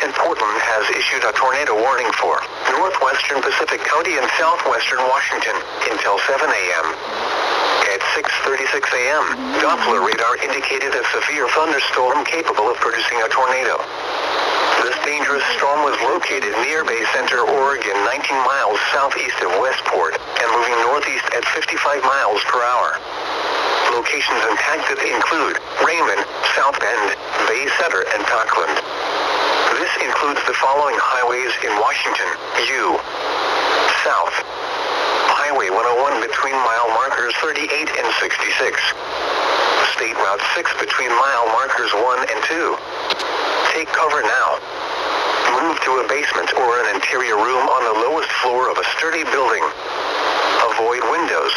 and Portland has issued a tornado warning for northwestern Pacific County and southwestern Washington until 7 a.m. At 6:36 a.m., Doppler radar indicated a severe thunderstorm capable of producing a tornado. This dangerous storm was located near Bay Center, Oregon, 19 miles southeast of Westport, and moving northeast at 55 miles per hour. Locations impacted include Raymond, South Bend, Bay Center, and Parkland. This includes the following highways in Washington: U. South. Highway 101 between mile markers 38 and 66. State Route 6 between mile markers 1 and 2. Take cover now. Move to a basement or an interior room on the lowest floor of a sturdy building. Avoid windows.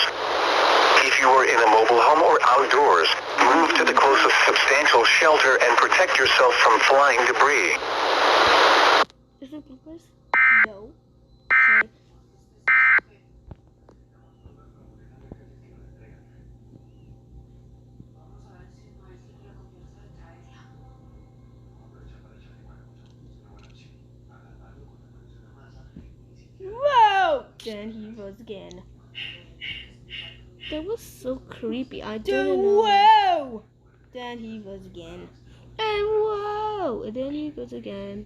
If you are in a mobile home or outdoors, move to the closest substantial shelter and protect yourself from flying debris. Is it bloopers? No. Okay. Whoa! Then he was again. That was so creepy. I didn't know. Whoa! Then he was again. And whoa! And then he goes again.